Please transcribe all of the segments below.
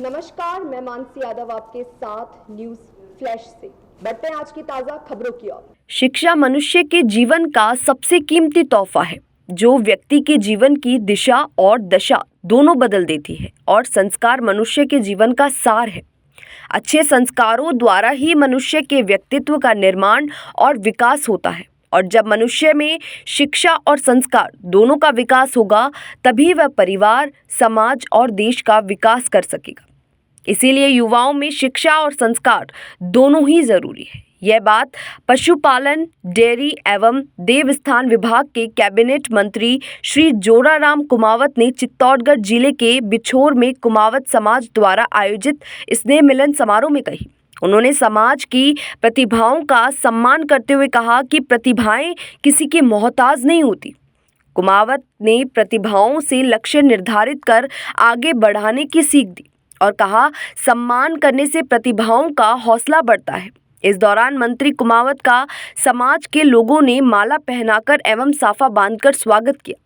नमस्कार, मैं मानसी यादव आपके साथ न्यूज फ्लैश से। बढ़ते हैं आज की ताजा खबरों की ओर। शिक्षा मनुष्य के जीवन का सबसे कीमती तोहफा है, जो व्यक्ति के जीवन की दिशा और दशा दोनों बदल देती है। और संस्कार मनुष्य के जीवन का सार है। अच्छे संस्कारों द्वारा ही मनुष्य के व्यक्तित्व का निर्माण और विकास होता है। और जब मनुष्य में शिक्षा और संस्कार दोनों का विकास होगा, तभी वह परिवार, समाज और देश का विकास कर सकेगा। इसीलिए युवाओं में शिक्षा और संस्कार दोनों ही जरूरी है। यह बात पशुपालन, डेयरी एवं देवस्थान विभाग के कैबिनेट मंत्री श्री जोराराम कुमावत ने चित्तौड़गढ़ जिले के बिछोर में कुमावत समाज द्वारा आयोजित स्नेह मिलन समारोह में कही। उन्होंने समाज की प्रतिभाओं का सम्मान करते हुए कहा कि प्रतिभाएं किसी की मोहताज नहीं होती। कुमावत ने प्रतिभाओं से लक्ष्य निर्धारित कर आगे बढ़ाने की सीख दी और कहा, सम्मान करने से प्रतिभाओं का हौसला बढ़ता है। इस दौरान मंत्री कुमावत का समाज के लोगों ने माला पहनाकर एवं साफा बांधकर स्वागत किया।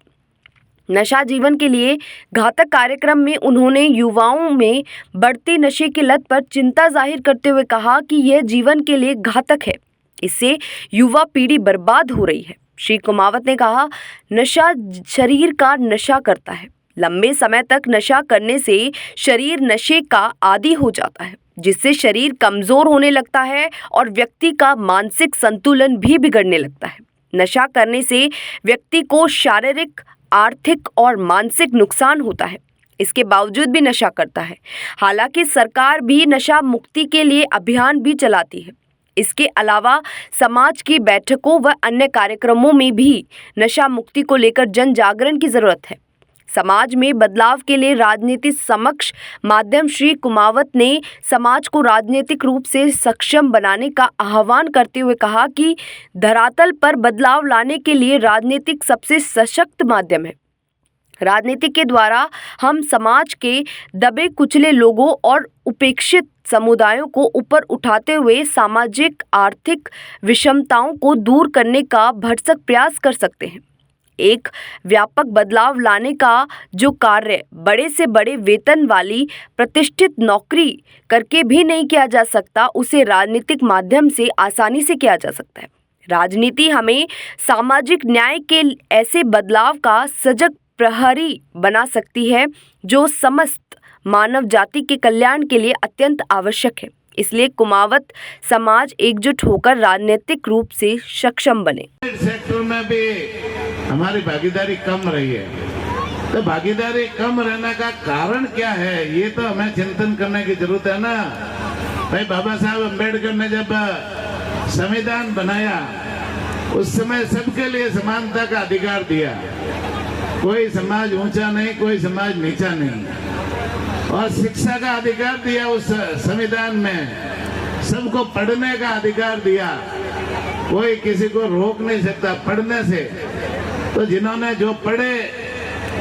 नशा जीवन के लिए घातक कार्यक्रम में उन्होंने युवाओं में बढ़ती नशे की लत पर चिंता जाहिर करते हुए कहा कि यह जीवन के लिए घातक है। इससे युवा पीढ़ी बर्बाद हो रही है। श्री कुमावत ने कहा, नशा शरीर का नशा करता है। लंबे समय तक नशा करने से शरीर नशे का आदी हो जाता है, जिससे शरीर कमजोर होने लगता है और व्यक्ति का मानसिक संतुलन भी बिगड़ने लगता है। नशा करने से व्यक्ति को शारीरिक, आर्थिक और मानसिक नुकसान होता है। इसके बावजूद भी नशा करता है। हालांकि सरकार भी नशा मुक्ति के लिए अभियान भी चलाती है। इसके अलावा समाज की बैठकों व अन्य कार्यक्रमों में भी नशा मुक्ति को लेकर जन जागरण की जरूरत है। समाज में बदलाव के लिए राजनीति समक्ष माध्यम श्री कुमावत ने समाज को राजनीतिक रूप से सक्षम बनाने का आह्वान करते हुए कहा कि धरातल पर बदलाव लाने के लिए राजनीतिक सबसे सशक्त माध्यम है। राजनीति के द्वारा हम समाज के दबे कुचले लोगों और उपेक्षित समुदायों को ऊपर उठाते हुए सामाजिक आर्थिक विषमताओं को दूर करने का भरसक प्रयास कर सकते हैं। एक व्यापक बदलाव लाने का जो कार्य बड़े से बड़े वेतन वाली प्रतिष्ठित नौकरी करके भी नहीं किया जा सकता, उसे राजनीतिक माध्यम से आसानी से किया जा सकता है। राजनीति हमें सामाजिक न्याय के ऐसे बदलाव का सजग प्रहरी बना सकती है, जो समस्त मानव जाति के कल्याण के लिए अत्यंत आवश्यक है। इसलिए कुमावत समाज एकजुट होकर राजनीतिक रूप से सक्षम बने। सेक्टर में भी हमारी भागीदारी कम रही है, तो भागीदारी कम रहने का कारण क्या है, ये तो हमें चिंतन करने की जरूरत है ना। भाई बाबा साहब अम्बेडकर ने जब संविधान बनाया, उस समय सबके लिए समानता का अधिकार दिया। कोई समाज ऊंचा नहीं, कोई समाज नीचा नहीं। और शिक्षा का अधिकार दिया उस संविधान में, सबको पढ़ने का अधिकार दिया। कोई किसी को रोक नहीं सकता पढ़ने से। तो जिन्होंने जो पढ़े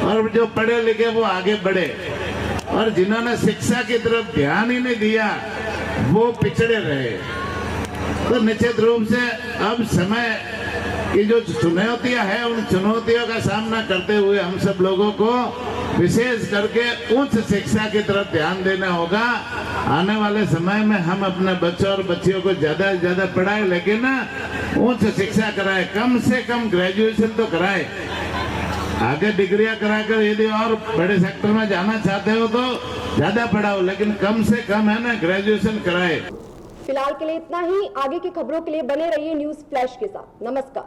और जो पढ़े लिखे वो आगे बढ़े, और जिन्होंने शिक्षा की तरफ ध्यान ही नहीं दिया वो पिछड़े रहे। तो निश्चित रूप से अब समय की जो चुनौतियां हैं, उन चुनौतियों का सामना करते हुए हम सब लोगों को विशेष करके उच्च शिक्षा की तरफ ध्यान देना होगा। आने वाले समय में हम अपने बच्चों और बच्चियों को ज्यादा से ज्यादा पढ़ाएं, लेकिन उच्च शिक्षा कराएं, कम से कम ग्रेजुएशन तो कराएं। आगे डिग्रियां कराकर यदि और बड़े सेक्टर में जाना चाहते हो तो ज्यादा पढ़ाओ, लेकिन कम से कम है ना, ग्रेजुएशन कराएं। फिलहाल के लिए इतना ही। आगे की खबरों के लिए बने रहिए न्यूज फ्लैश के साथ। नमस्कार।